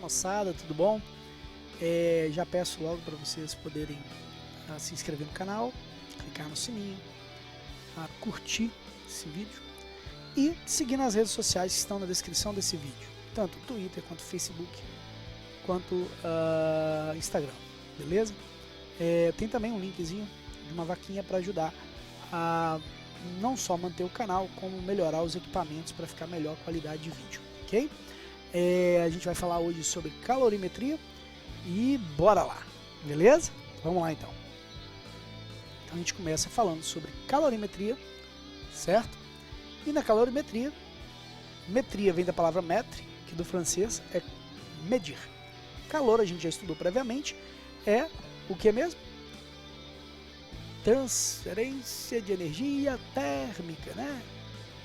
Moçada, tudo bom? Já peço logo para vocês poderem se inscrever no canal, clicar no sininho, curtir esse vídeo e seguir nas redes sociais que estão na descrição desse vídeo, tanto Twitter quanto Facebook quanto Instagram, beleza? Tem também um linkzinho de uma vaquinha para ajudar a não só manter o canal, como melhorar os equipamentos para ficar melhor qualidade de vídeo, ok? A gente vai falar hoje sobre calorimetria e bora lá, beleza? Vamos lá então. Então a gente começa falando sobre calorimetria, certo? E na calorimetria, metria vem da palavra metre, que do francês é medir. Calor a gente já estudou previamente, é o que mesmo? Transferência de energia térmica, né?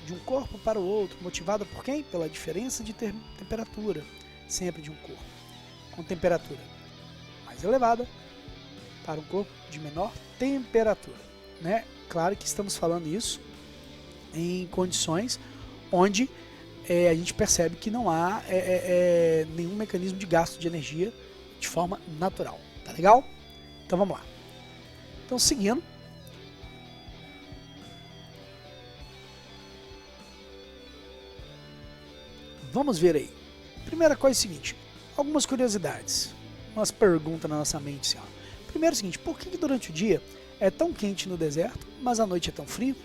De um corpo para o outro, motivada por quem? Pela diferença de temperatura, sempre de um corpo, com temperatura mais elevada para um corpo de menor temperatura, né? Claro que estamos falando isso em condições onde a gente percebe que não há nenhum mecanismo de gasto de energia de forma natural, tá legal? Então vamos lá. Então seguindo, vamos ver aí. Primeira coisa é o seguinte, algumas curiosidades, umas perguntas na nossa mente. Assim, ó. Primeiro é o seguinte, por que durante o dia é tão quente no deserto, mas à noite é tão frio?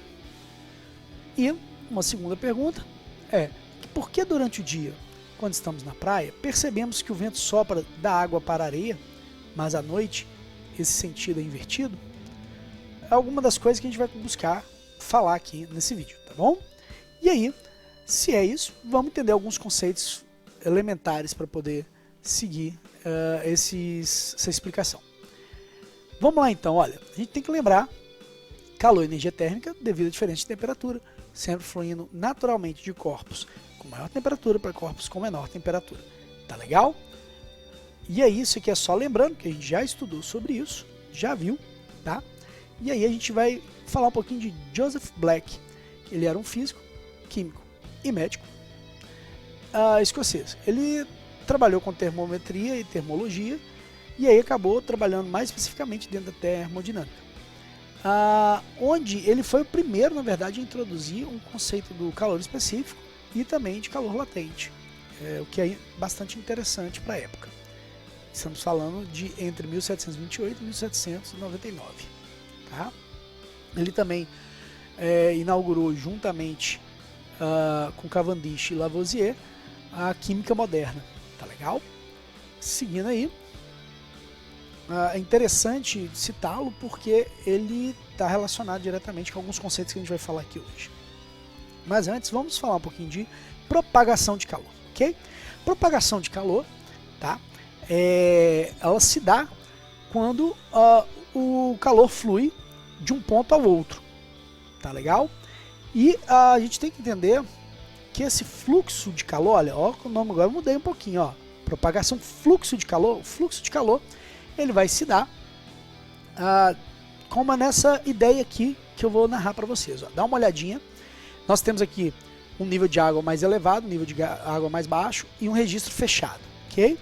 E uma segunda pergunta é, por que durante o dia, quando estamos na praia, percebemos que o vento sopra da água para a areia, mas à noite esse sentido é invertido? É alguma das coisas que a gente vai buscar falar aqui nesse vídeo, tá bom? E aí, se é isso, vamos entender alguns conceitos elementares para poder seguir essa explicação. Vamos lá então, olha, a gente tem que lembrar calor e energia térmica devido à diferença de temperatura, sempre fluindo naturalmente de corpos com maior temperatura para corpos com menor temperatura. Tá legal? E aí, isso aqui é só lembrando que a gente já estudou sobre isso, já viu, tá? E aí a gente vai falar um pouquinho de Joseph Black, que ele era um físico, químico e médico escocês. Ele trabalhou com termometria e termologia e aí acabou trabalhando mais especificamente dentro da termodinâmica, onde ele foi o primeiro, na verdade, a introduzir um conceito do calor específico e também de calor latente, o que é bastante interessante para a época. Estamos falando de entre 1728 e 1799. Tá? Ele também inaugurou juntamente com Cavendish e Lavoisier a química moderna, tá legal? Seguindo aí, é interessante citá-lo porque ele está relacionado diretamente com alguns conceitos que a gente vai falar aqui hoje. Mas antes, vamos falar um pouquinho de propagação de calor, ok? Propagação de calor, tá? Ela se dá quando o calor flui de um ponto ao outro, tá legal? E a gente tem que entender que esse fluxo de calor, olha, ó, o nome agora eu mudei um pouquinho, ó, propagação, fluxo de calor, o fluxo de calor, ele vai se dar como nessa ideia aqui que eu vou narrar para vocês, ó. Dá uma olhadinha, nós temos aqui um nível de água mais elevado, um nível de água mais baixo e um registro fechado, ok?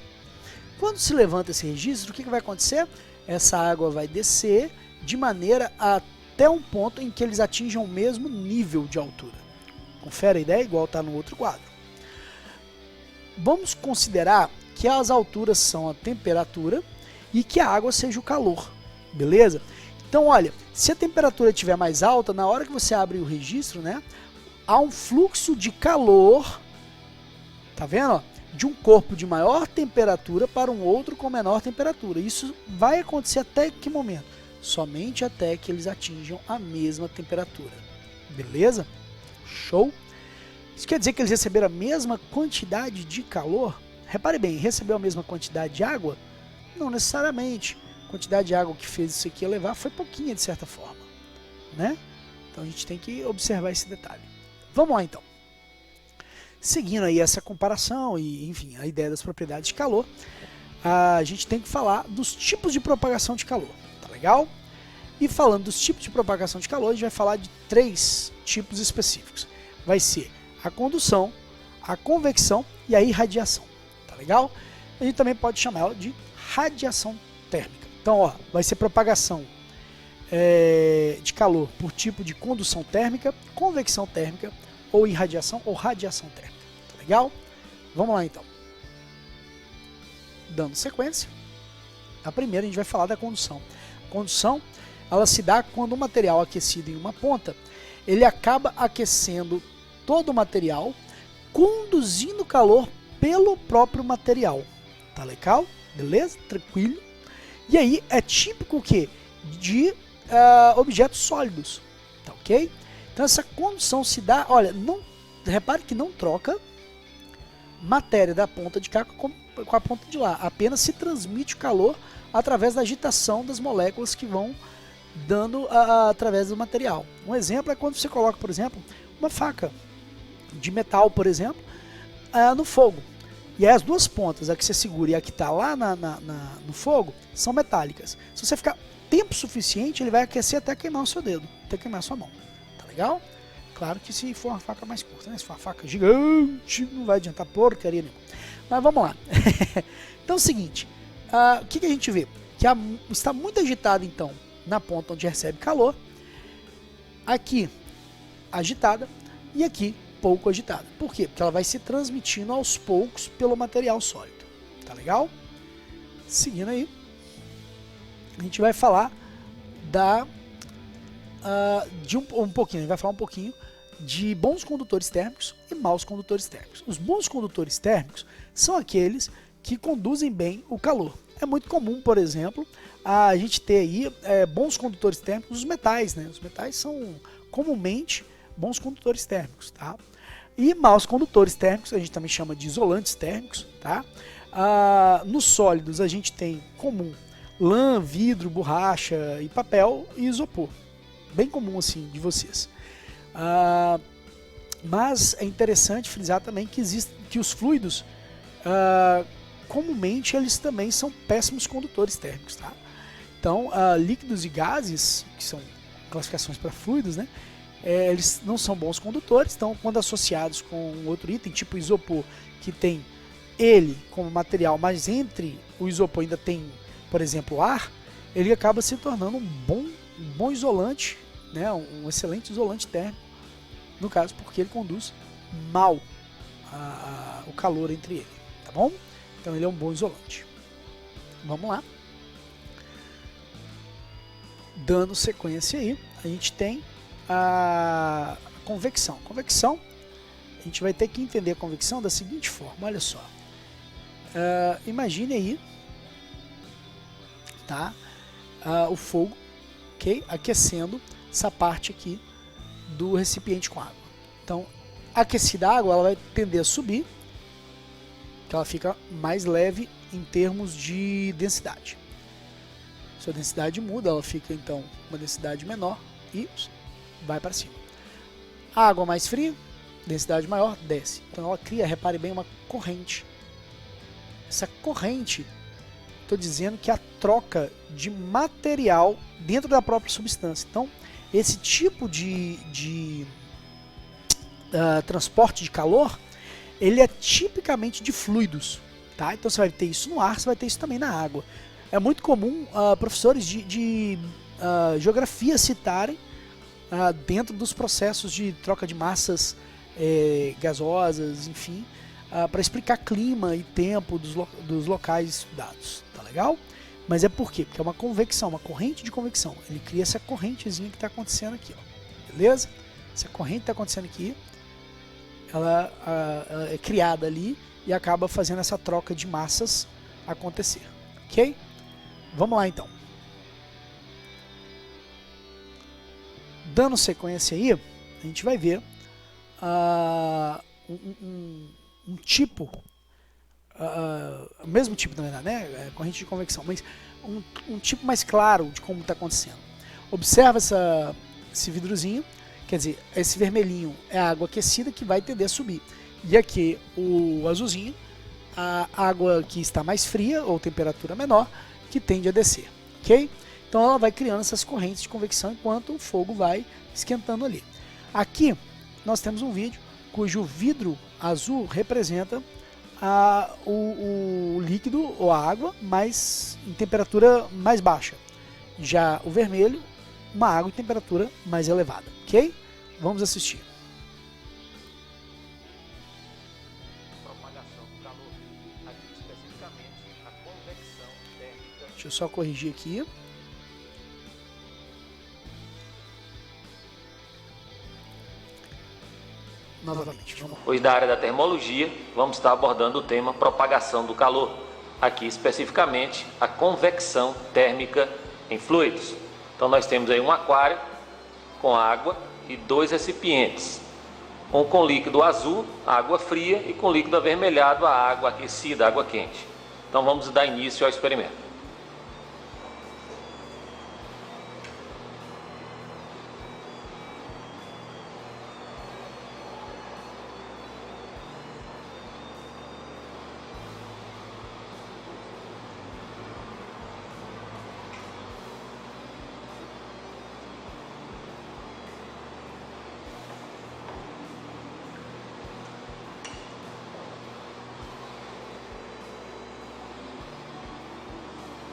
Quando se levanta esse registro, o que vai acontecer? Essa água vai descer de maneira até um ponto em que eles atinjam o mesmo nível de altura. Confere a ideia? Igual está no outro quadro. Vamos considerar que as alturas são a temperatura e que a água seja o calor, beleza? Então, olha, se a temperatura estiver mais alta, na hora que você abre o registro, né, há um fluxo de calor, tá vendo? Ó? De um corpo de maior temperatura para um outro com menor temperatura. Isso vai acontecer até que momento? Somente até que eles atinjam a mesma temperatura. Beleza? Show? Isso quer dizer que eles receberam a mesma quantidade de calor? Repare bem, recebeu a mesma quantidade de água? Não necessariamente. A quantidade de água que fez isso aqui elevar foi pouquinha de certa forma, né? Então a gente tem que observar esse detalhe. Vamos lá então. Seguindo aí essa comparação e, enfim, a ideia das propriedades de calor, a gente tem que falar dos tipos de propagação de calor, tá legal? E falando dos tipos de propagação de calor, a gente vai falar de 3 tipos específicos. Vai ser a condução, a convecção e a irradiação, tá legal? A gente também pode chamar ela de radiação térmica. Então, ó, vai ser propagação de calor por tipo de condução térmica, convecção térmica ou irradiação ou radiação térmica, tá legal? Vamos lá então. Dando sequência, a primeira a gente vai falar da condução. A condução, ela se dá quando o material aquecido em uma ponta, ele acaba aquecendo todo o material, conduzindo calor pelo próprio material. Tá legal? Beleza? Tranquilo? E aí é típico o quê? De objetos sólidos. Tá ok? Então essa condução se dá, olha, não, repare que não troca matéria da ponta de cá com a ponta de lá. Apenas se transmite o calor através da agitação das moléculas que vão dando através do material. Um exemplo é quando você coloca, por exemplo, uma faca de metal, por exemplo, no fogo. E aí as duas pontas, a que você segura e a que está lá no fogo, são metálicas. Se você ficar tempo suficiente, ele vai aquecer até queimar o seu dedo, até queimar a sua mão. Tá legal? Claro que se for uma faca mais curta, né? Se for uma faca gigante, não vai adiantar porcaria nenhuma. Mas vamos lá. Então é o seguinte, o que a gente vê? Que está muito agitado então na ponta onde recebe calor, aqui agitada e aqui pouco agitada. Por quê? Porque ela vai se transmitindo aos poucos pelo material sólido. Tá legal? Seguindo aí, a gente vai falar de um pouquinho, a gente vai falar um pouquinho de bons condutores térmicos e maus condutores térmicos. Os bons condutores térmicos são aqueles que conduzem bem o calor. É muito comum, por exemplo, a gente ter aí bons condutores térmicos, os metais, né? Os metais são comumente bons condutores térmicos, tá? E maus condutores térmicos, a gente também chama de isolantes térmicos, tá? Nos sólidos a gente tem comum lã, vidro, borracha e papel e isopor. Bem comum assim de vocês. Mas é interessante frisar também que os fluidos, comumente, eles também são péssimos condutores térmicos, tá? Então, líquidos e gases, que são classificações para fluidos, né? Eles não são bons condutores, então quando associados com outro item, tipo isopor, que tem ele como material, mas entre o isopor ainda tem, por exemplo, ar, ele acaba se tornando um bom isolante, né? Um excelente isolante térmico, no caso, porque ele conduz mal o calor entre ele, tá bom? Então ele é um bom isolante. Vamos lá. Dando sequência aí, a gente tem a convecção. Convecção, a gente vai ter que entender a convecção da seguinte forma, olha só. Imagine aí, tá? O fogo, ok? Aquecendo essa parte aqui do recipiente com água. Então, aquecida a água, ela vai tender a subir, que ela fica mais leve em termos de densidade. Sua densidade muda, ela fica então uma densidade menor e vai para cima. A água mais fria, densidade maior, desce. Então ela cria, repare bem, uma corrente. Essa corrente, estou dizendo que é a troca de material dentro da própria substância. Então, esse tipo de transporte de calor, ele é tipicamente de fluidos, tá? Então você vai ter isso no ar, você vai ter isso também na água. É muito comum professores de geografia citarem dentro dos processos de troca de massas gasosas, enfim, para explicar clima e tempo dos locais estudados, tá legal? Mas é por quê? Porque é uma convecção, uma corrente de convecção. Ele cria essa correntezinha que está acontecendo aqui, ó. Beleza? Essa corrente está acontecendo aqui, ela é criada ali e acaba fazendo essa troca de massas acontecer, ok? Vamos lá então. Dando sequência aí, a gente vai ver um tipo, o mesmo tipo na verdade, né? Corrente de convecção, mas um tipo mais claro de como está acontecendo. Observa esse vidrozinho, quer dizer, esse vermelhinho é a água aquecida que vai tender a subir. E aqui o azulzinho a água que está mais fria ou temperatura menor que tende a descer, ok? Então ela vai criando essas correntes de convecção enquanto o fogo vai esquentando ali. Aqui nós temos um vídeo cujo vidro azul representa o líquido ou a água mais em temperatura mais baixa. Já o vermelho, uma água em temperatura mais elevada, ok? Vamos assistir. Propagação do calor, aqui especificamente a convecção térmica. Deixa eu só corrigir aqui. Novamente, vamos lá. Hoje, da área da termologia, vamos estar abordando o tema propagação do calor, aqui especificamente a convecção térmica em fluidos. Então nós temos aí um aquário com água e 2 recipientes, um com líquido azul, água fria, e com líquido avermelhado, a água aquecida, água quente. Então vamos dar início ao experimento.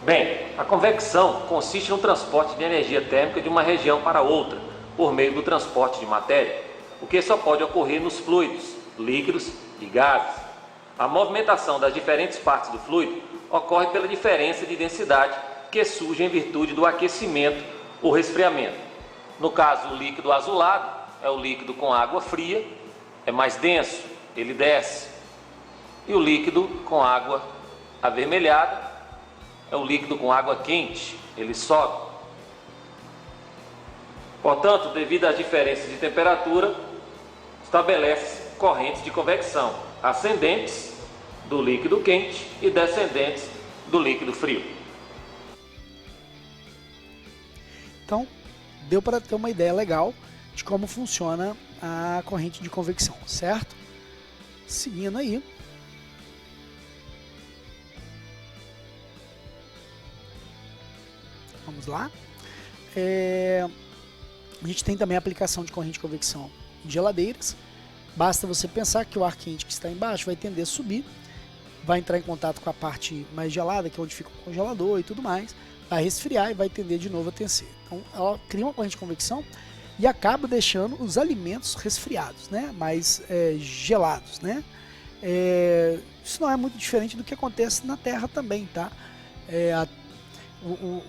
Bem, a convecção consiste no transporte de energia térmica de uma região para outra, por meio do transporte de matéria, o que só pode ocorrer nos fluidos, líquidos e gases. A movimentação das diferentes partes do fluido ocorre pela diferença de densidade que surge em virtude do aquecimento ou resfriamento. No caso, o líquido azulado é o líquido com água fria, é mais denso, ele desce. E o líquido com água avermelhada é o líquido com água quente, ele sobe. Portanto, devido às diferenças de temperatura, estabelece correntes de convecção ascendentes do líquido quente e descendentes do líquido frio. Então, deu para ter uma ideia legal de como funciona a corrente de convecção, certo? Seguindo aí. Vamos lá. A gente tem também a aplicação de corrente de convecção em geladeiras. Basta você pensar que o ar quente que está embaixo vai tender a subir, vai entrar em contato com a parte mais gelada, que é onde fica o congelador e tudo mais, vai resfriar e vai tender de novo a aquecer. Então ela cria uma corrente de convecção e acaba deixando os alimentos resfriados, né? Mais gelados, né? Isso não é muito diferente do que acontece na Terra também, tá?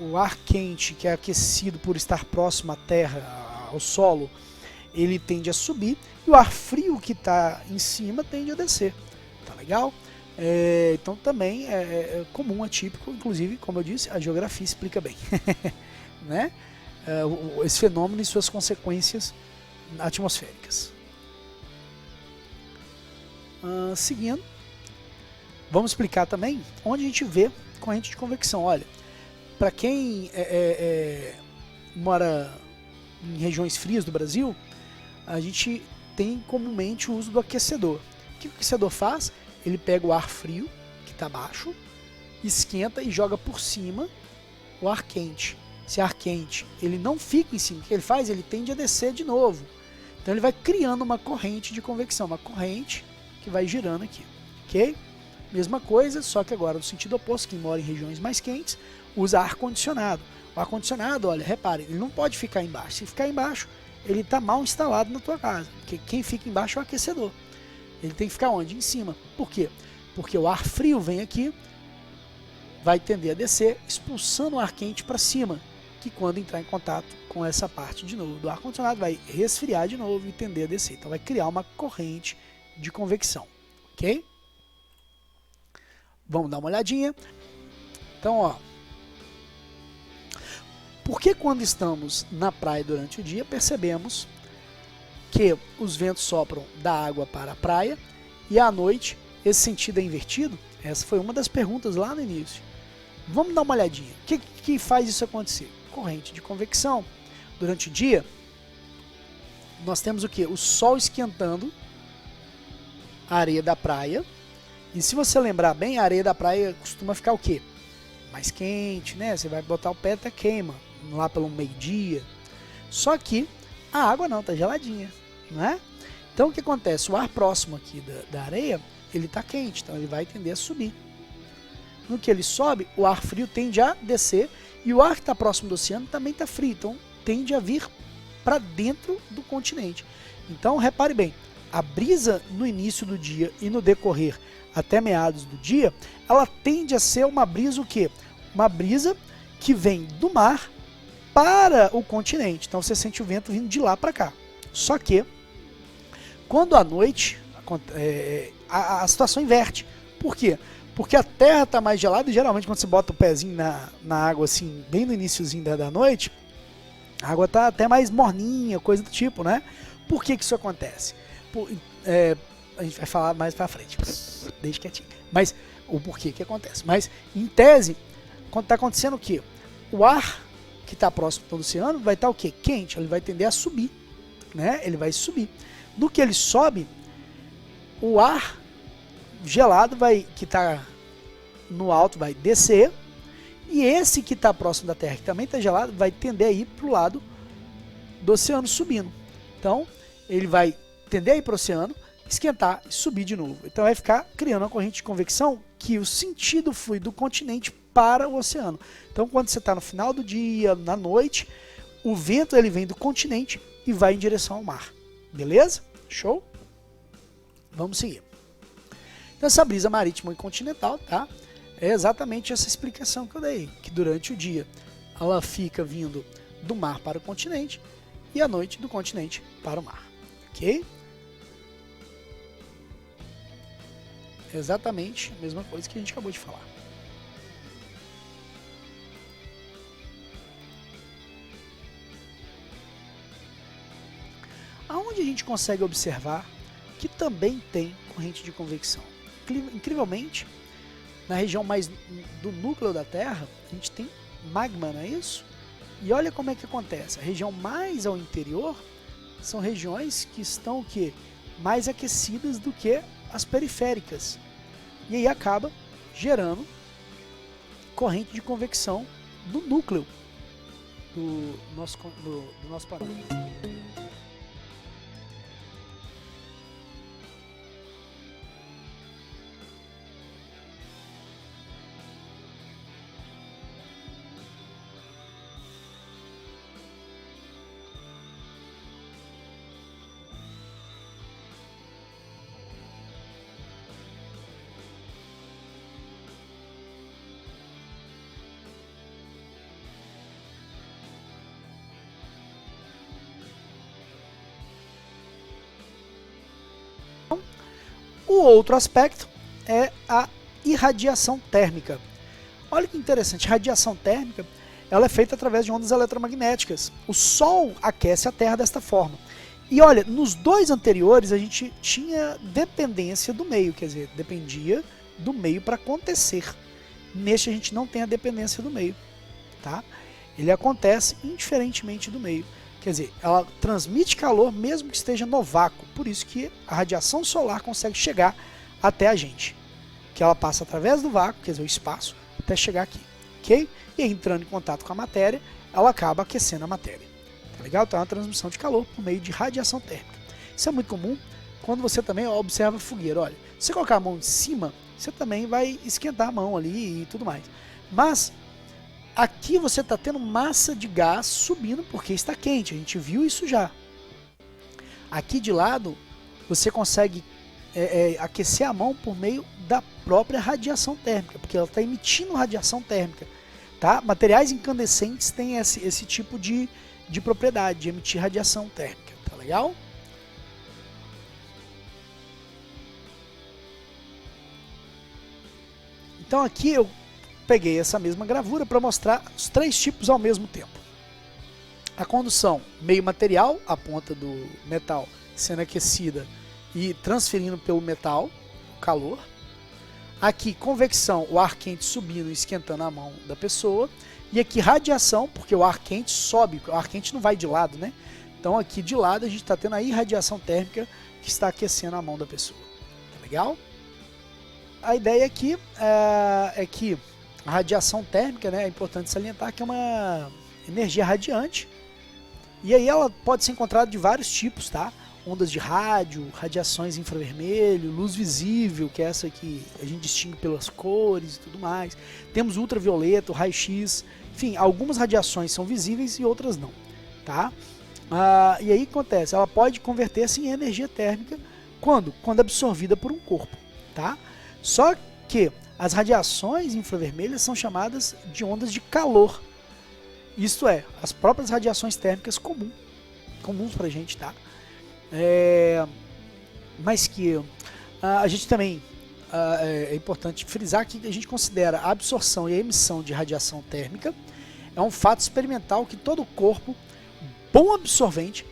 O ar quente, que é aquecido por estar próximo à terra, ao solo, ele tende a subir, e o ar frio que está em cima tende a descer. Tá legal? Então também é comum, atípico, inclusive, como eu disse, a geografia explica bem. Né? Esse fenômeno e suas consequências atmosféricas. Seguindo, vamos explicar também onde a gente vê corrente de convecção. Olha, para quem mora em regiões frias do Brasil, a gente tem comumente o uso do aquecedor. O que o aquecedor faz? Ele pega o ar frio, que está baixo, esquenta e joga por cima o ar quente. Esse ar quente, ele não fica em cima. O que ele faz? Ele tende a descer de novo. Então ele vai criando uma corrente de convecção, uma corrente que vai girando aqui. Ok? Mesma coisa, só que agora no sentido oposto, quem mora em regiões mais quentes usa ar-condicionado. O ar-condicionado, olha, repare, ele não pode ficar embaixo. Se ficar embaixo, ele está mal instalado na tua casa. Porque quem fica embaixo é o aquecedor. Ele tem que ficar onde? Em cima. Por quê? Porque o ar frio vem aqui, vai tender a descer, expulsando o ar quente para cima, que quando entrar em contato com essa parte de novo do ar-condicionado, vai resfriar de novo e tender a descer. Então vai criar uma corrente de convecção. Ok? Vamos dar uma olhadinha. Então, ó. Por que quando estamos na praia durante o dia, percebemos que os ventos sopram da água para a praia e à noite esse sentido é invertido? Essa foi uma das perguntas lá no início. Vamos dar uma olhadinha. O que faz isso acontecer? Corrente de convecção. Durante o dia, nós temos o que? O sol esquentando a areia da praia E se você lembrar bem, a areia da praia costuma ficar o quê? Mais quente, né? Você vai botar o pé até queima, lá pelo meio-dia. Só que a água não, tá geladinha, não é? Então o que acontece? O ar próximo aqui da areia, ele tá quente, então ele vai tender a subir. No que ele sobe, o ar frio tende a descer e o ar que está próximo do oceano também está frio, então tende a vir para dentro do continente. Então repare bem, a brisa no início do dia e no decorrer até meados do dia, ela tende a ser uma brisa o quê? Uma brisa que vem do mar para o continente. Então você sente o vento vindo de lá para cá. Só que, quando à noite, a situação inverte. Por quê? Porque a terra está mais gelada e geralmente quando você bota o pezinho na água assim, bem no iniciozinho da noite, a água está até mais morninha, coisa do tipo, né? Por que isso acontece? A gente vai falar mais pra frente, deixa quietinho. Mas o porquê que acontece. Mas em tese, quando está acontecendo o quê? O ar que está próximo do oceano vai estar o quê? Quente, ele vai tender a subir, né? Ele vai subir. No que ele sobe, o ar gelado que está no alto vai descer, e esse que está próximo da Terra, que também está gelado, vai tender a ir para o lado do oceano subindo. Então, ele vai tender a ir para o oceano, esquentar e subir de novo. Então vai ficar criando uma corrente de convecção que o sentido flui do continente para o oceano. Então quando você está no final do dia, na noite, o vento ele vem do continente e vai em direção ao mar. Beleza? Show? Vamos seguir. Então essa brisa marítima e continental, tá? É exatamente essa explicação que eu dei, que durante o dia ela fica vindo do mar para o continente e à noite do continente para o mar. Ok? Exatamente a mesma coisa que a gente acabou de falar. Aonde a gente consegue observar que também tem corrente de convecção? Incrivelmente, na região mais do núcleo da Terra, a gente tem magma, não é isso? E olha como é que acontece. A região mais ao interior são regiões que estão o quê? Mais aquecidas do que as periféricas. E aí acaba gerando corrente de convecção no núcleo do nosso planeta. O outro aspecto é a irradiação térmica. Olha que interessante, radiação térmica ela é feita através de ondas eletromagnéticas. O Sol aquece a Terra desta forma. E olha, nos dois anteriores a gente tinha dependência do meio, quer dizer, dependia do meio para acontecer. Neste a gente não tem a dependência do meio, tá? Ele acontece indiferentemente do meio. Quer dizer, ela transmite calor mesmo que esteja no vácuo. Por isso que a radiação solar consegue chegar até a gente. Que ela passa através do vácuo, quer dizer, o espaço, até chegar aqui. Ok? E aí, entrando em contato com a matéria, ela acaba aquecendo a matéria. Tá legal? Então é uma transmissão de calor por meio de radiação térmica. Isso é muito comum quando você também observa fogueira. Olha, se você colocar a mão em cima, você também vai esquentar a mão ali e tudo mais. Mas aqui você está tendo massa de gás subindo porque está quente, a gente viu isso já. Aqui de lado, você consegue aquecer a mão por meio da própria radiação térmica, porque ela está emitindo radiação térmica. Tá? Materiais incandescentes têm esse tipo de propriedade, de emitir radiação térmica. Tá legal? Então aqui eu peguei essa mesma gravura para mostrar os três tipos ao mesmo tempo. A condução, meio material, a ponta do metal sendo aquecida e transferindo pelo metal o calor. Aqui, convecção, o ar quente subindo e esquentando a mão da pessoa. E aqui, radiação, porque o ar quente sobe, o ar quente não vai de lado, né? Então aqui de lado a gente está tendo a irradiação térmica que está aquecendo a mão da pessoa. Tá legal? a ideia aqui é que a radiação térmica, né, é importante salientar que é uma energia radiante, e aí ela pode ser encontrada de vários tipos, tá? Ondas de rádio, radiações infravermelho, luz visível, que é essa que a gente distingue pelas cores e tudo mais. Temos ultravioleta, raio-x, enfim, algumas radiações são visíveis e outras não, tá? E aí o que acontece? Ela pode converter-se em energia térmica quando absorvida por um corpo, tá? Só que as radiações infravermelhas são chamadas de ondas de calor. Isto é, as próprias radiações térmicas comuns pra gente, tá? Mas que a gente também é importante frisar que a gente considera a absorção e a emissão de radiação térmica é um fato experimental que todo corpo bom absorvente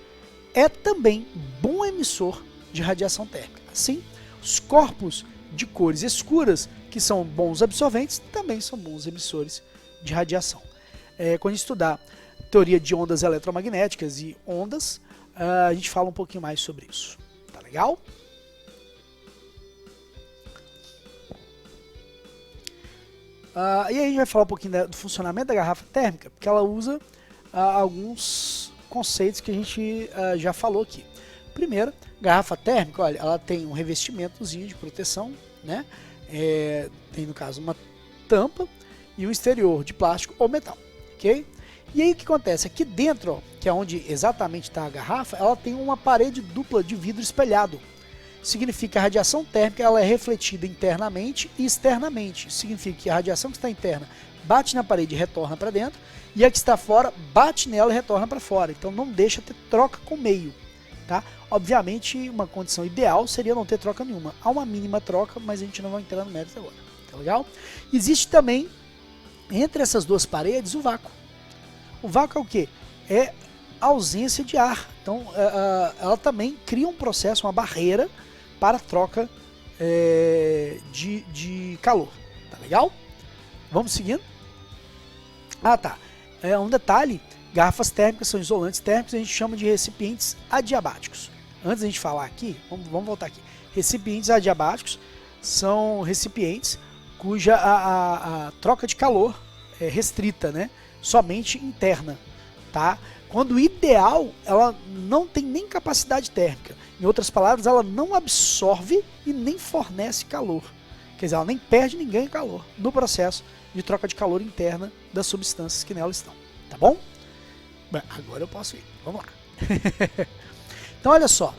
é também bom emissor de radiação térmica. Assim, os corpos de cores escuras, que são bons absorventes, também são bons emissores de radiação. Quando a gente estudar teoria de ondas eletromagnéticas e ondas, a gente fala um pouquinho mais sobre isso. Tá legal? E aí a gente vai falar um pouquinho do funcionamento da garrafa térmica, porque ela usa alguns conceitos que a gente já falou aqui. Primeiro, garrafa térmica, olha, ela tem um revestimentozinho de proteção, né? Tem no caso uma tampa e um exterior de plástico ou metal, ok? E aí o que acontece? Aqui dentro, ó, que é onde exatamente está a garrafa, ela tem uma parede dupla de vidro espelhado. Significa que a radiação térmica ela é refletida internamente e externamente. Significa que a radiação que está interna bate na parede e retorna para dentro, e a que está fora bate nela e retorna para fora. Então não deixa ter troca com o meio. Tá? Obviamente, uma condição ideal seria não ter troca nenhuma. Há uma mínima troca, mas a gente não vai entrar no mérito agora. Tá legal? Existe também, entre essas duas paredes, o vácuo. O vácuo é o quê? É a ausência de ar. Então, ela também cria um processo, uma barreira para a troca de calor. Tá legal? Vamos seguindo? Tá. Um detalhe. Garrafas térmicas são isolantes térmicos, a gente chama de recipientes adiabáticos. Antes da gente falar aqui, vamos voltar aqui. Recipientes adiabáticos são recipientes cuja a troca de calor é restrita, né? Somente interna, tá? Quando o ideal, ela não tem nem capacidade térmica. Em outras palavras, ela não absorve e nem fornece calor. Quer dizer, ela nem perde nem ganha calor no processo de troca de calor interna das substâncias que nela estão. Tá bom? Agora eu posso ir, vamos lá. Então olha só,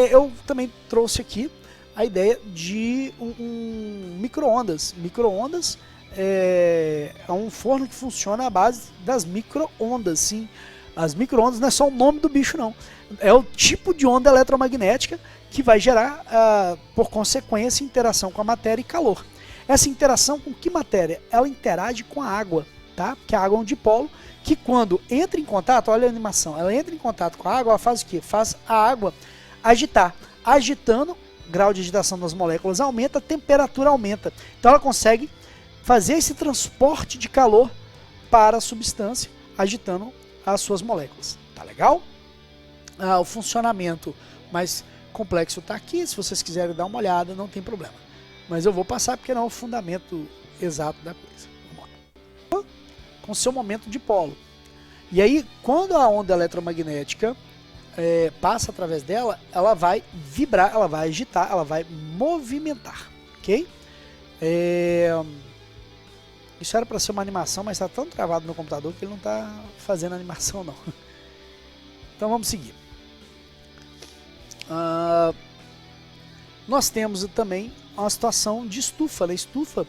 eu também trouxe aqui a ideia de um micro-ondas. Micro-ondas é um forno que funciona à base das micro-ondas, sim. As micro-ondas não é só o nome do bicho não, é o tipo de onda eletromagnética que vai gerar, por consequência, interação com a matéria e calor. Essa interação com que matéria? Ela interage com a água, tá? Porque a água é um dipolo, que quando entra em contato, olha a animação, ela entra em contato com a água, ela faz o quê? Faz a água agitar. Agitando, o grau de agitação das moléculas aumenta, a temperatura aumenta. Então ela consegue fazer esse transporte de calor para a substância, agitando as suas moléculas. Tá legal? O funcionamento mais complexo está aqui, se vocês quiserem dar uma olhada, não tem problema. Mas eu vou passar porque não é o fundamento exato da coisa. Com seu momento de polo. E aí, quando a onda eletromagnética passa através dela, ela vai vibrar, ela vai agitar, ela vai movimentar, ok? Isso era para ser uma animação, mas está tão travado no meu computador que ele não está fazendo animação não. Então vamos seguir. Nós temos também uma situação de estufa. A estufa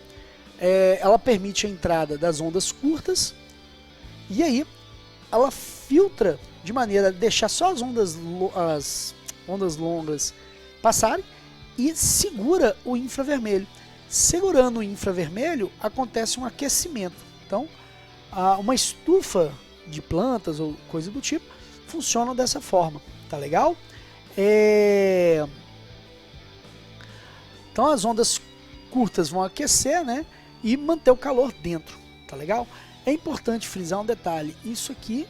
ela permite a entrada das ondas curtas e aí ela filtra de maneira a deixar só as ondas longas passarem e segura o infravermelho. Segurando o infravermelho acontece um aquecimento. Então, uma estufa de plantas ou coisa do tipo funciona dessa forma. Tá legal? Então as ondas curtas vão aquecer, né? E manter o calor dentro, tá legal? É importante frisar um detalhe, isso aqui,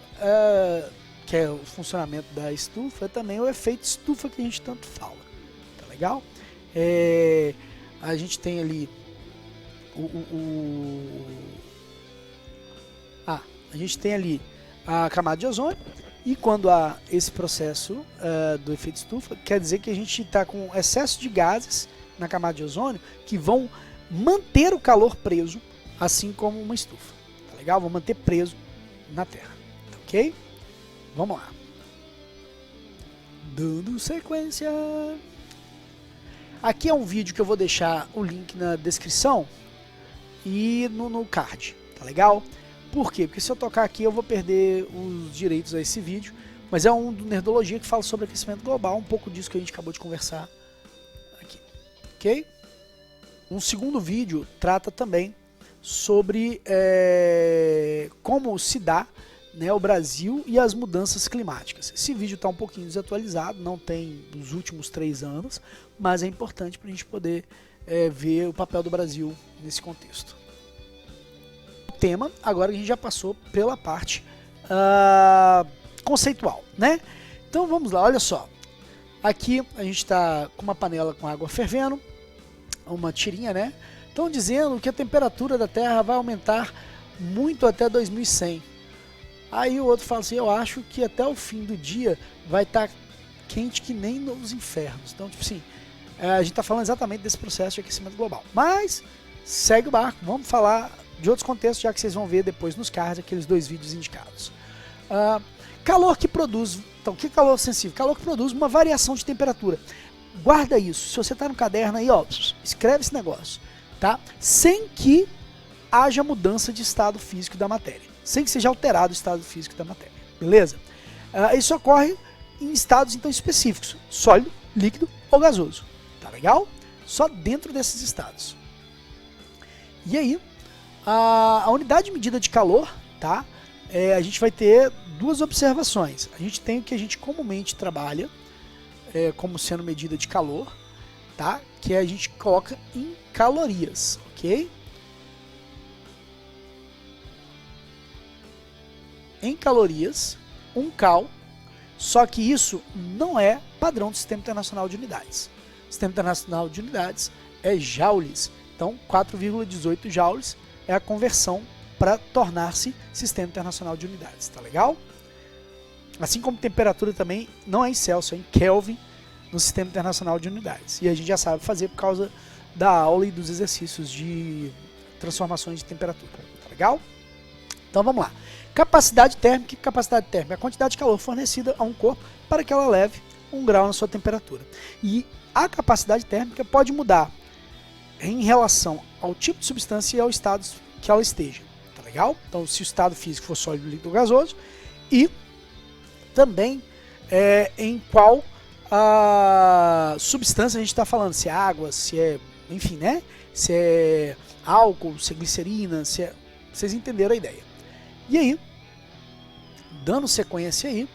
que é o funcionamento da estufa, é também o efeito estufa que a gente tanto fala, tá legal? a gente tem ali a gente tem ali a camada de ozônio, e quando há esse processo do efeito estufa, quer dizer que a gente está com excesso de gases na camada de ozônio que vão manter o calor preso, assim como uma estufa. Tá legal? Vão manter preso na Terra. Tá ok? Vamos lá. Dando sequência. Aqui é um vídeo que eu vou deixar o link na descrição e no card. Tá legal? Por quê? Porque se eu tocar aqui eu vou perder os direitos a esse vídeo, mas é um do Nerdologia que fala sobre aquecimento global, um pouco disso que a gente acabou de conversar aqui, ok? Um segundo vídeo trata também sobre como se dá, né, o Brasil e as mudanças climáticas. Esse vídeo está um pouquinho desatualizado, não tem os últimos 3 anos, mas é importante para a gente poder ver o papel do Brasil nesse contexto. Tema, agora a gente já passou pela parte conceitual, né? Então vamos lá, olha só. Aqui a gente está com uma panela com água fervendo, uma tirinha, né? Estão dizendo que a temperatura da Terra vai aumentar muito até 2100. Aí o outro fala assim, eu acho que até o fim do dia vai estar quente que nem nos infernos. Então, tipo assim, a gente está falando exatamente desse processo de aquecimento global. Mas segue o barco, vamos falar de outros contextos, já que vocês vão ver depois nos cards aqueles 2 vídeos indicados. Calor que produz, então o que é calor sensível? Calor que produz uma variação de temperatura. Guarda isso, se você está no caderno aí, ó, escreve esse negócio, tá? Sem que haja mudança de estado físico da matéria, sem que seja alterado o estado físico da matéria, beleza? Isso ocorre em estados então específicos, sólido, líquido ou gasoso, tá legal? Só dentro desses estados. E aí, a unidade de medida de calor, tá? A gente vai ter 2 observações. A gente tem o que a gente comumente trabalha como sendo medida de calor, tá? Que a gente coloca em calorias, ok? Em calorias, 1 cal, só que isso não é padrão do Sistema Internacional de Unidades. O Sistema Internacional de Unidades é joules, então 4,18 joules é a conversão para tornar-se Sistema Internacional de Unidades, tá legal? Assim como temperatura também não é em Celsius, é em Kelvin no Sistema Internacional de Unidades. E a gente já sabe fazer por causa da aula e dos exercícios de transformações de temperatura, tá legal? Então vamos lá. Capacidade térmica. Capacidade térmica é a quantidade de calor fornecida a um corpo para que ela leve 1 grau na sua temperatura. E a capacidade térmica pode mudar em relação ao tipo de substância e ao estado que ela esteja, tá legal? Então, se o estado físico for sólido, líquido ou gasoso, e também em qual substância a gente está falando, se é água, se é, enfim, né? Se é álcool, se é glicerina, se é... Vocês entenderam a ideia. E aí, dando sequência aí,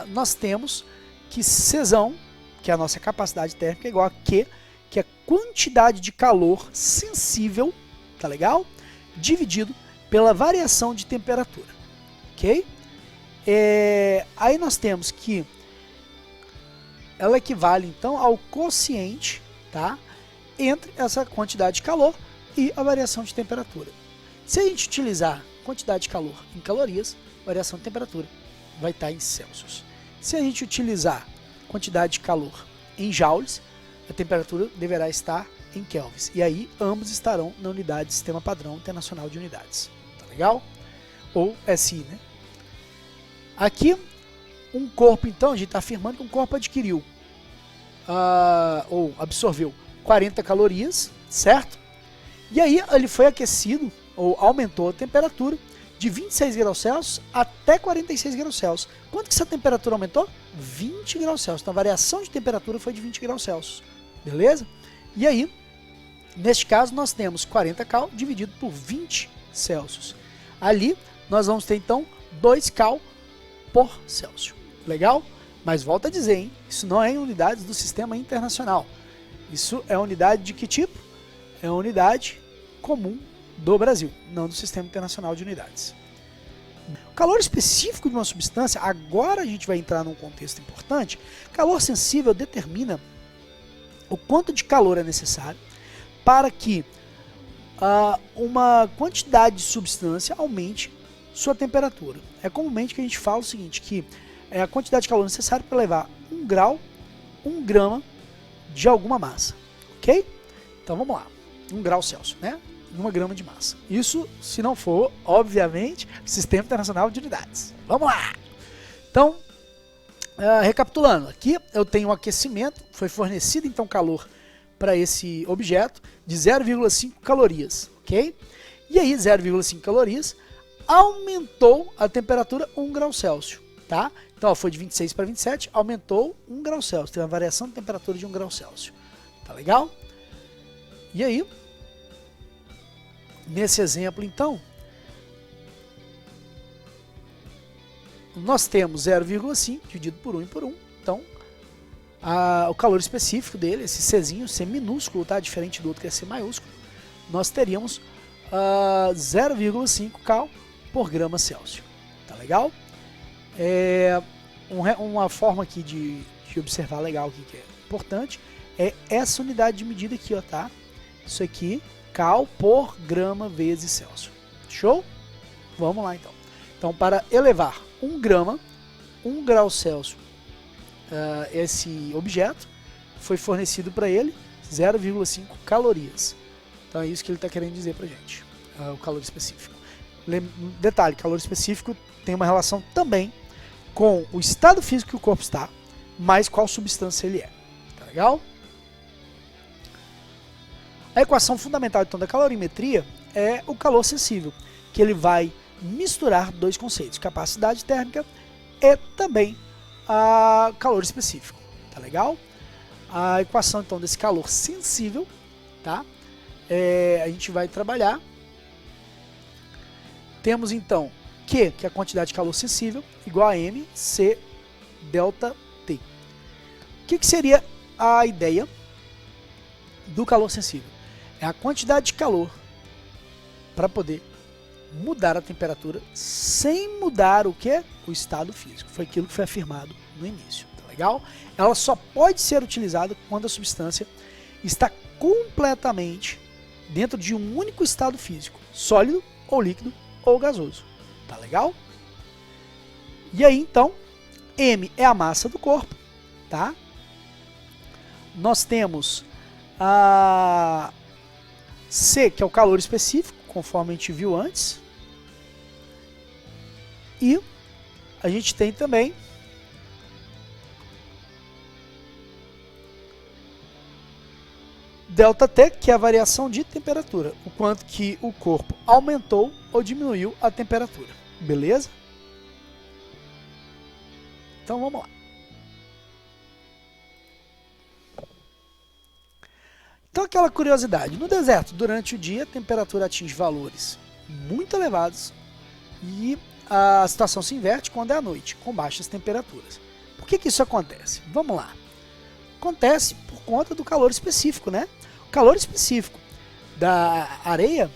nós temos que Czão, que é a nossa capacidade térmica, é igual a Q, que é quantidade de calor sensível, tá legal? Dividido pela variação de temperatura, ok? Aí nós temos que ela equivale então ao quociente, tá? Entre essa quantidade de calor e a variação de temperatura. Se a gente utilizar quantidade de calor em calorias, variação de temperatura vai estar em Celsius. Se a gente utilizar quantidade de calor em joules, a temperatura deverá estar em kelvins. E aí ambos estarão na unidade de Sistema Padrão Internacional de Unidades. Tá legal? Ou SI, né? Aqui, um corpo, então, a gente está afirmando que um corpo adquiriu ou absorveu 40 calorias, certo? E aí ele foi aquecido ou aumentou a temperatura de 26 graus Celsius até 46 graus Celsius. Quanto que essa temperatura aumentou? 20 graus Celsius. Então a variação de temperatura foi de 20 graus Celsius. Beleza? E aí, neste caso, nós temos 40 cal dividido por 20 Celsius. Ali, nós vamos ter, então, 2 cal por Celsius. Legal? Mas volta a dizer, hein? Isso não é em unidades do Sistema Internacional. Isso é unidade de que tipo? É uma unidade comum do Brasil, não do Sistema Internacional de Unidades. O calor específico de uma substância, agora a gente vai entrar num contexto importante. Calor sensível determina o quanto de calor é necessário para que uma quantidade de substância aumente sua temperatura. É comumente que a gente fala o seguinte, que é a quantidade de calor necessária para levar 1 grau, 1 grama de alguma massa, ok? Então vamos lá, 1 grau Celsius, né? 1 grama de massa. Isso se não for, obviamente, Sistema Internacional de Unidades. Vamos lá! Então, recapitulando, aqui eu tenho um aquecimento, foi fornecido então calor para esse objeto de 0,5 calorias, ok? E aí 0,5 calorias aumentou a temperatura 1 grau Celsius, tá? Então ó, foi de 26 para 27, aumentou 1 grau Celsius, tem uma variação de temperatura de 1 grau Celsius, tá legal? E aí, nesse exemplo então, nós temos 0,5 dividido por 1 e por 1, então o calor específico dele, esse Czinho, C minúsculo, tá? Diferente do outro que é C maiúsculo, nós teríamos 0,5 cal por grama Celsius, tá legal? Uma forma aqui de observar legal aqui que é importante é essa unidade de medida aqui, ó, tá? Isso aqui, cal por grama vezes Celsius. Show? Vamos lá então. Então, para elevar 1 grama, 1 grau Celsius, esse objeto, foi fornecido para ele 0,5 calorias. Então é isso que ele está querendo dizer para a gente, o calor específico. Detalhe, calor específico tem uma relação também com o estado físico que o corpo está, mais qual substância ele é. Tá legal? A equação fundamental então da calorimetria é o calor sensível, que ele vai misturar dois conceitos, capacidade térmica e também calor específico, tá legal? A equação então desse calor sensível, tá? A gente vai trabalhar. Temos então que é a quantidade de calor sensível igual a mc delta T. O que seria a ideia do calor sensível? É a quantidade de calor para poder mudar a temperatura sem mudar o que? O estado físico. Foi aquilo que foi afirmado no início, tá legal? Ela só pode ser utilizada quando a substância está completamente dentro de um único estado físico, sólido ou líquido ou gasoso, tá legal? E aí então, M é a massa do corpo, tá? Nós temos a C, que é o calor específico, conforme a gente viu antes. E a gente tem também ΔT, que é a variação de temperatura, o quanto que o corpo aumentou ou diminuiu a temperatura, beleza? Então vamos lá. Então aquela curiosidade, no deserto, durante o dia, a temperatura atinge valores muito elevados e a situação se inverte quando é à noite, com baixas temperaturas. Por que isso acontece? Vamos lá. Acontece por conta do calor específico, né? O calor específico da areia,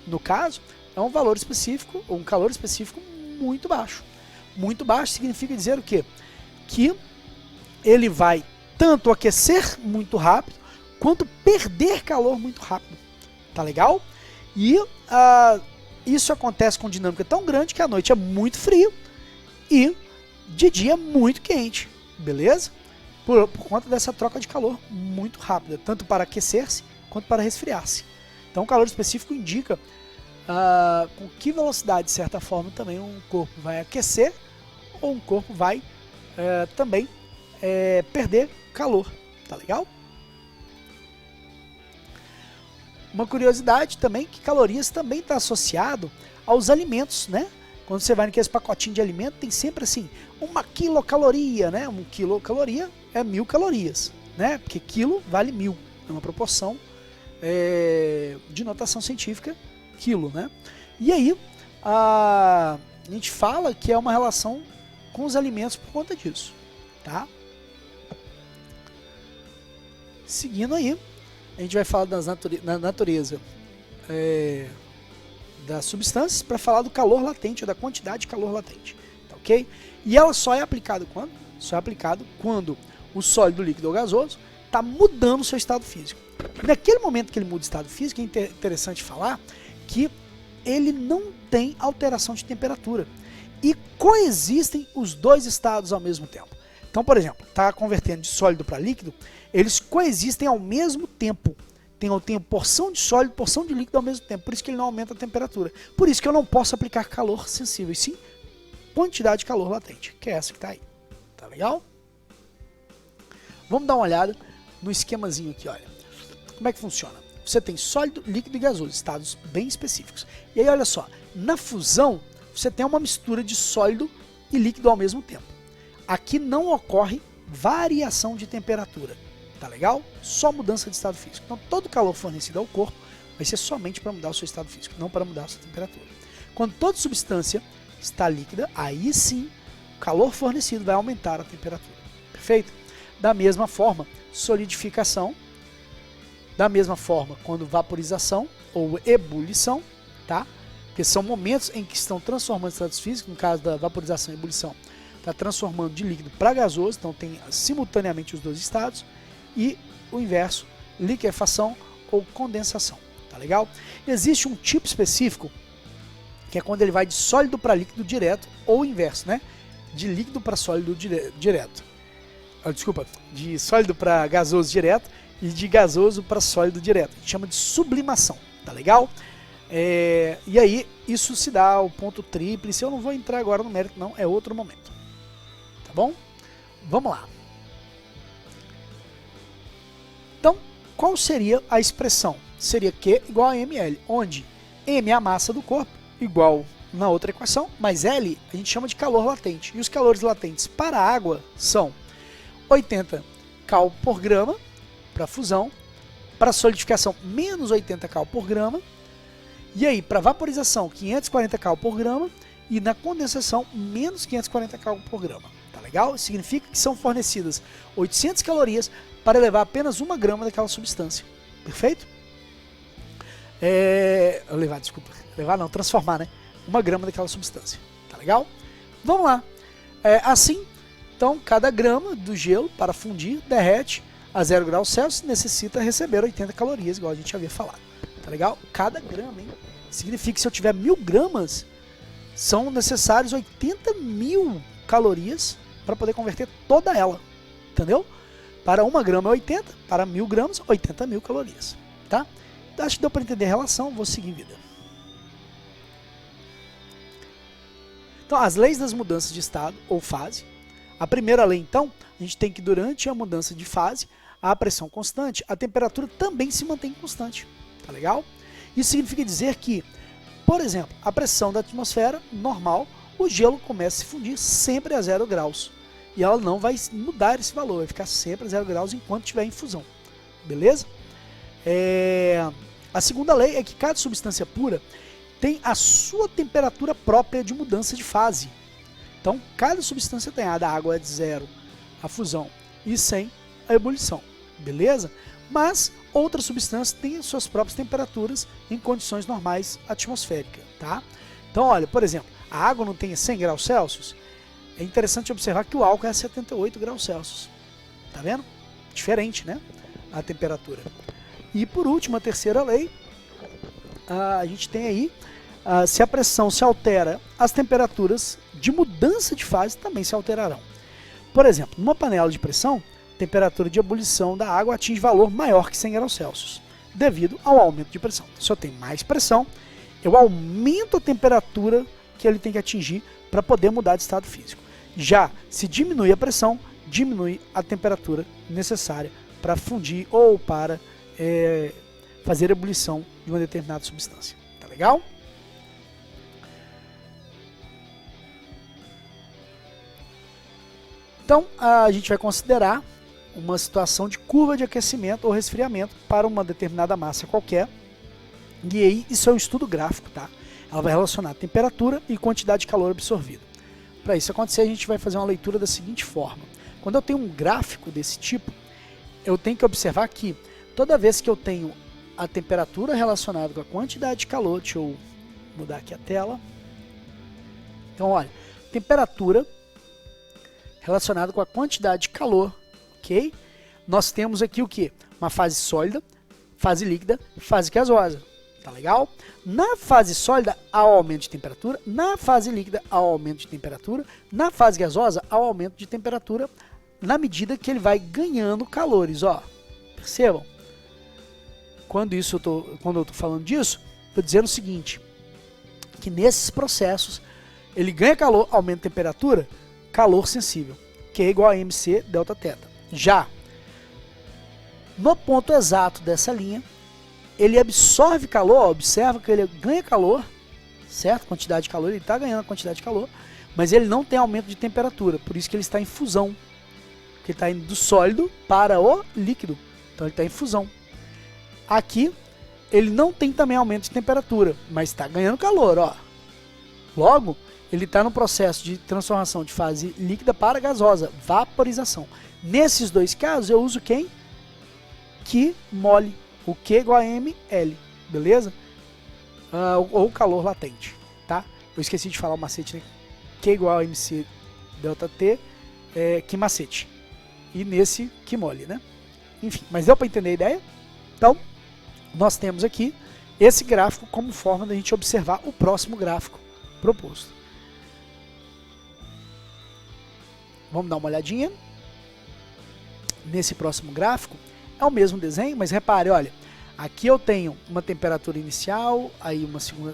no caso, é um valor específico, ou um calor específico muito baixo. Muito baixo significa dizer o quê? Que ele vai tanto aquecer muito rápido, quanto perder calor muito rápido. Tá legal? E isso acontece com dinâmica tão grande que a noite é muito frio e de dia muito quente. Beleza? Por conta dessa troca de calor muito rápida, tanto para aquecer-se quanto para resfriar-se. Então o calor específico indica com que velocidade, de certa forma, também um corpo vai aquecer ou um corpo vai também perder calor. Tá legal? Uma curiosidade também, que calorias também está associado aos alimentos, né? Quando você vai naqueles pacotinhos de alimento, tem sempre assim, 1 quilocaloria, né? 1 quilocaloria é 1000 calorias, né? Porque quilo vale 1000, é uma proporção de notação científica, quilo, né? E aí, a gente fala que é uma relação com os alimentos por conta disso, tá? Seguindo aí, a gente vai falar da natureza das substâncias para falar do calor latente, ou da quantidade de calor latente, tá ok? E ela só é aplicada quando? Só é aplicado quando o sólido, líquido ou gasoso está mudando o seu estado físico. Naquele momento que ele muda o estado físico, é interessante falar que ele não tem alteração de temperatura. E coexistem os dois estados ao mesmo tempo. Então, por exemplo, está convertendo de sólido para líquido, eles coexistem ao mesmo tempo. Tem porção de sólido, porção de líquido ao mesmo tempo. Por isso que ele não aumenta a temperatura. Por isso que eu não posso aplicar calor sensível, e sim quantidade de calor latente, que é essa que está aí. Tá legal? Vamos dar uma olhada no esquemazinho aqui, olha. Como é que funciona? Você tem sólido, líquido e gasoso, estados bem específicos. E aí, olha só, na fusão, você tem uma mistura de sólido e líquido ao mesmo tempo. Aqui não ocorre variação de temperatura. Tá legal? Só mudança de estado físico. Então todo o calor fornecido ao corpo vai ser somente para mudar o seu estado físico, não para mudar a sua temperatura. Quando toda substância está líquida, aí sim o calor fornecido vai aumentar a temperatura. Perfeito? Da mesma forma, solidificação. Da mesma forma, quando vaporização ou ebulição, tá? Porque são momentos em que estão transformando estados físicos, no caso da vaporização e ebulição, está transformando de líquido para gasoso, então tem simultaneamente os dois estados. E o inverso, liquefação ou condensação, tá legal? Existe um tipo específico, que é quando ele vai de sólido para líquido direto, ou o inverso, né? De líquido para sólido direto. De sólido para gasoso direto e de gasoso para sólido direto. A gente chama de sublimação, tá legal? E aí, isso se dá ao ponto tríplice. Eu não vou entrar agora no mérito, não, é outro momento. Tá bom? Vamos lá. Então, qual seria a expressão? Seria Q igual a ml, onde m é a massa do corpo, igual na outra equação, mas L a gente chama de calor latente. E os calores latentes para a água são 80 cal por grama para fusão, para solidificação menos 80 cal por grama, e aí para vaporização 540 cal por grama, e na condensação menos 540 cal por grama. Tá legal? Isso significa que são fornecidas 800 calorias para levar apenas 1 grama daquela substância. Perfeito? Transformar, né? 1 grama daquela substância. Tá legal? Vamos lá. Assim, então, cada grama do gelo para fundir, derrete a 0 graus Celsius, necessita receber 80 calorias, igual a gente havia falado. Tá legal? Cada grama, hein? Significa que se eu tiver 1000 gramas, são necessários 80.000 calorias para poder converter toda ela. Entendeu? Para 1 grama é 80, para 1000 gramas, 80.000 calorias. Tá? Acho que deu para entender a relação, vou seguir em vida. Então, as leis das mudanças de estado ou fase. A primeira lei, então, a gente tem que durante a mudança de fase, a pressão constante, a temperatura também se mantém constante. Tá legal? Isso significa dizer que, por exemplo, a pressão da atmosfera normal, o gelo começa a se fundir sempre a 0 graus. E ela não vai mudar esse valor, vai ficar sempre a 0 graus enquanto estiver em fusão. Beleza? A segunda lei é que cada substância pura tem a sua temperatura própria de mudança de fase. Então, cada substância tem. A da água é de 0 a fusão e 100 a ebulição. Beleza? Mas outras substâncias têm suas próprias temperaturas em condições normais atmosféricas. Tá? Então, olha, por exemplo, a água não tem 100 graus Celsius. É interessante observar que o álcool é 78 graus Celsius. Tá vendo? Diferente, né? A temperatura. E por último, a terceira lei, a gente tem aí, se a pressão se altera, as temperaturas de mudança de fase também se alterarão. Por exemplo, numa panela de pressão, a temperatura de ebulição da água atinge valor maior que 100 graus Celsius, devido ao aumento de pressão. Se eu tenho mais pressão, eu aumento a temperatura que ele tem que atingir para poder mudar de estado físico. Já se diminui a pressão, diminui a temperatura necessária para fundir ou para fazer ebulição de uma determinada substância. Tá legal? Então, a gente vai considerar uma situação de curva de aquecimento ou resfriamento para uma determinada massa qualquer. E aí, isso é um estudo gráfico, tá? Ela vai relacionar temperatura e quantidade de calor absorvido. Para isso acontecer, a gente vai fazer uma leitura da seguinte forma. Quando eu tenho um gráfico desse tipo, eu tenho que observar que toda vez que eu tenho a temperatura relacionada com a quantidade de calor, deixa eu mudar aqui a tela. Então, olha, temperatura relacionada com a quantidade de calor, ok? nós temos aqui o quê? Uma fase sólida, fase líquida, fase gasosa. Tá legal? Na fase sólida, há aumento de temperatura. Na fase líquida, há aumento de temperatura. Na fase gasosa, há aumento de temperatura na medida que ele vai ganhando calores. Ó, percebam? Quando eu estou falando disso, estou dizendo o seguinte, que nesses processos, ele ganha calor, aumenta a temperatura, calor sensível, que é igual a mc delta θ. Já no ponto exato dessa linha, ele absorve calor, observa que ele ganha calor, certo? Quantidade de calor, ele está ganhando a quantidade de calor, mas ele não tem aumento de temperatura, por isso que ele está em fusão, porque ele está indo do sólido para o líquido, então ele está em fusão. Aqui, ele não tem também aumento de temperatura, mas está ganhando calor, ó. Logo, ele está no processo de transformação de fase líquida para gasosa, vaporização. Nesses dois casos, eu uso quem? Q mole. O Q é igual a ml, beleza? Ou calor latente, tá? Eu esqueci de falar o macete, né? Q igual a mc delta T, que macete. E nesse, Q mole, né? Enfim, mas deu para entender a ideia? Então, nós temos aqui esse gráfico como forma da gente observar o próximo gráfico proposto. Vamos dar uma olhadinha. Nesse próximo gráfico, é o mesmo desenho, mas repare, olha, aqui eu tenho uma temperatura inicial, aí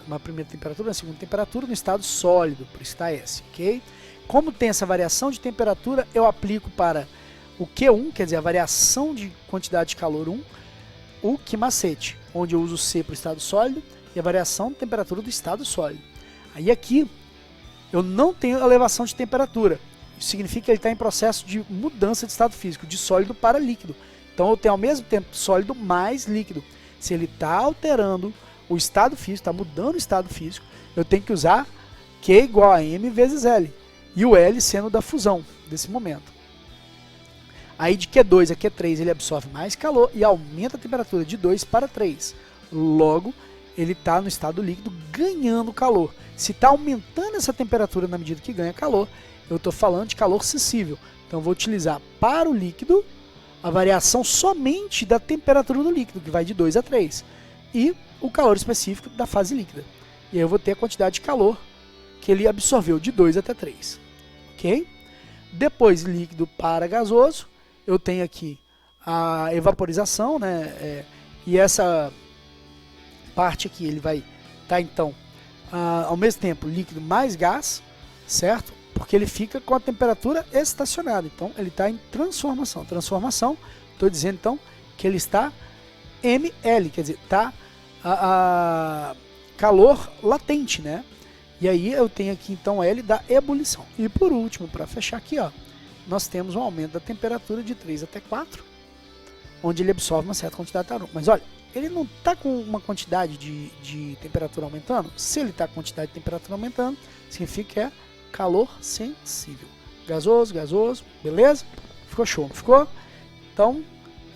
uma primeira temperatura, uma segunda temperatura no estado sólido, por isso está S, ok? Como tem essa variação de temperatura, eu aplico para o Q1, quer dizer, a variação de quantidade de calor 1, o Q macete, onde eu uso o C para o estado sólido e a variação de temperatura do estado sólido. Aí aqui, eu não tenho elevação de temperatura, isso significa que ele está em processo de mudança de estado físico, de sólido para líquido. Então eu tenho ao mesmo tempo sólido mais líquido. Se ele está alterando o estado físico, está mudando o estado físico, eu tenho que usar Q igual a M vezes L. E o L sendo da fusão, desse momento. Aí de Q2 a Q3 ele absorve mais calor e aumenta a temperatura de 2 para 3. Logo, ele está no estado líquido ganhando calor. Se está aumentando essa temperatura na medida que ganha calor, eu estou falando de calor sensível. Então eu vou utilizar para o líquido a variação somente da temperatura do líquido, que vai de 2 a 3, e o calor específico da fase líquida. E aí eu vou ter a quantidade de calor que ele absorveu de 2 até 3. Ok? Depois, líquido para gasoso, eu tenho aqui a evaporização, né? E essa parte aqui, ele vai estar, então, ao mesmo tempo, líquido mais gás, certo? Porque ele fica com a temperatura estacionada, então ele está em transformação. Transformação, estou dizendo então que ele está ml, quer dizer, está a calor latente, né? E aí eu tenho aqui então L da ebulição. E por último, para fechar aqui, ó, nós temos um aumento da temperatura de 3 até 4, onde ele absorve uma certa quantidade de calor. Mas olha, ele não está com uma quantidade de temperatura aumentando. Se ele está com quantidade de temperatura aumentando, significa que é calor sensível. Gasoso, gasoso, beleza? Ficou show, não ficou? Então,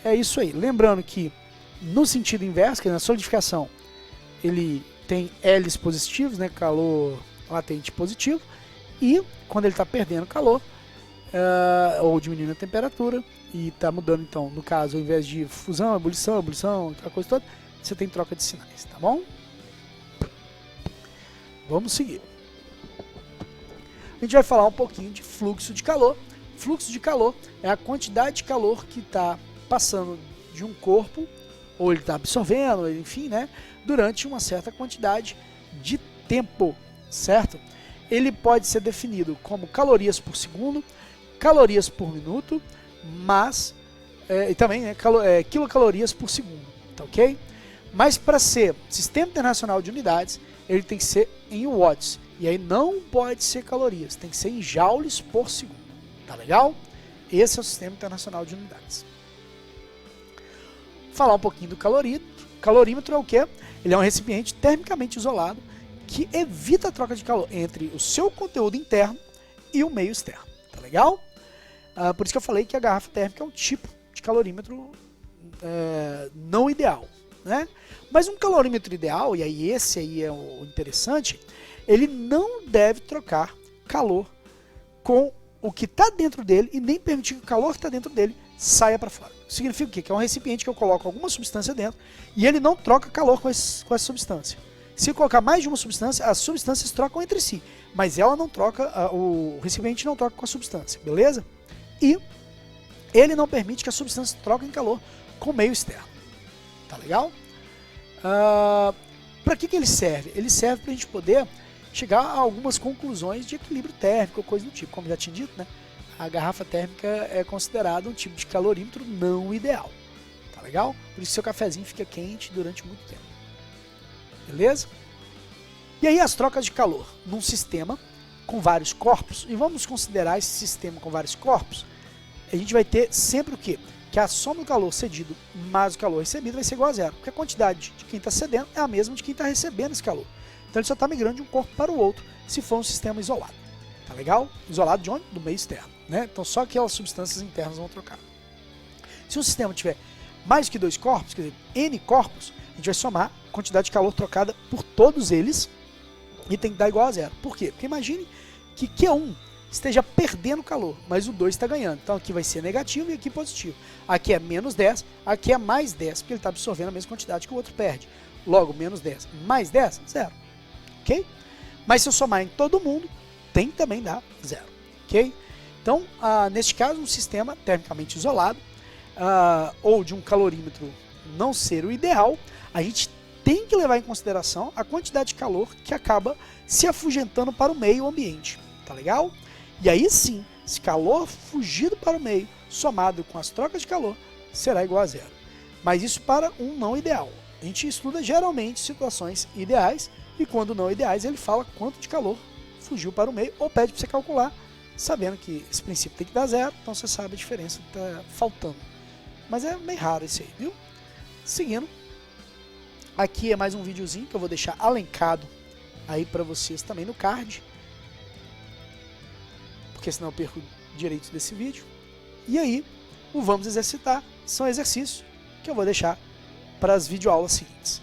é isso aí. Lembrando que, no sentido inverso, que na solidificação, ele tem L's positivos, né? Calor latente positivo. E, quando ele está perdendo calor, ou diminuindo a temperatura, e está mudando, então, no caso, ao invés de fusão, ebulição, aquela coisa toda, você tem troca de sinais, tá bom? Vamos seguir. A gente vai falar um pouquinho de fluxo de calor. Fluxo de calor é a quantidade de calor que está passando de um corpo, ou ele está absorvendo, enfim, né, durante uma certa quantidade de tempo, certo? Ele pode ser definido como calorias por segundo, calorias por minuto, mas e também quilocalorias por segundo, tá ok? Mas para ser Sistema Internacional de Unidades, ele tem que ser em watts. E aí não pode ser calorias, tem que ser em joules por segundo. Tá legal? Esse é o Sistema Internacional de Unidades. Falar um pouquinho do calorímetro. Calorímetro é o quê? Ele é um recipiente termicamente isolado que evita a troca de calor entre o seu conteúdo interno e o meio externo. Tá legal? Por isso que eu falei que a garrafa térmica é um tipo de calorímetro não ideal, né? Mas um calorímetro ideal, e aí esse aí é o interessante, ele não deve trocar calor com o que está dentro dele e nem permitir que o calor que está dentro dele saia para fora. Significa o quê? Que é um recipiente que eu coloco alguma substância dentro e ele não troca calor com essa substância. Se eu colocar mais de uma substância, as substâncias trocam entre si, mas ela não troca, o recipiente não troca com a substância, beleza? E ele não permite que as substâncias troquem calor com o meio externo. Tá legal? Para que ele serve? Ele serve para a gente poder chegar a algumas conclusões de equilíbrio térmico ou coisa do tipo. Como já tinha dito, né? A garrafa térmica é considerada um tipo de calorímetro não ideal. Tá legal? Por isso seu cafezinho fica quente durante muito tempo. Beleza? E aí as trocas de calor num sistema com vários corpos, e vamos considerar esse sistema com vários corpos, a gente vai ter sempre o quê? Que a soma do calor cedido mais o calor recebido vai ser igual a zero, porque a quantidade de quem está cedendo é a mesma de quem está recebendo esse calor. Então ele só está migrando de um corpo para o outro se for um sistema isolado. Tá legal? Isolado de onde? Do meio externo. Né? Então só aquelas substâncias internas vão trocar. Se um sistema tiver mais que 2 corpos, quer dizer, N corpos, a gente vai somar a quantidade de calor trocada por todos eles e tem que dar igual a zero. Por quê? Porque imagine que Q1 esteja perdendo calor, mas o 2 está ganhando. Então aqui vai ser negativo e aqui positivo. Aqui é menos 10, aqui é mais 10, porque ele está absorvendo a mesma quantidade que o outro perde. Logo, menos 10 mais 10, zero. Ok? Mas se eu somar em todo mundo, tem que também dar zero. Ok? Então, neste caso, um sistema termicamente isolado ou de um calorímetro não ser o ideal, a gente tem que levar em consideração a quantidade de calor que acaba se afugentando para o meio ambiente. Tá legal? E aí sim, esse calor fugido para o meio, somado com as trocas de calor, será igual a zero. Mas isso para um não ideal. A gente estuda geralmente situações ideais e quando não ideais ele fala quanto de calor fugiu para o meio ou pede para você calcular, sabendo que esse princípio tem que dar zero, então você sabe a diferença que está faltando. Mas é meio raro isso aí, viu? Seguindo, aqui é mais um videozinho que eu vou deixar alencado aí para vocês também no card, porque senão eu perco direitos desse vídeo. E aí, o Vamos Exercitar são exercícios que eu vou deixar para as videoaulas seguintes.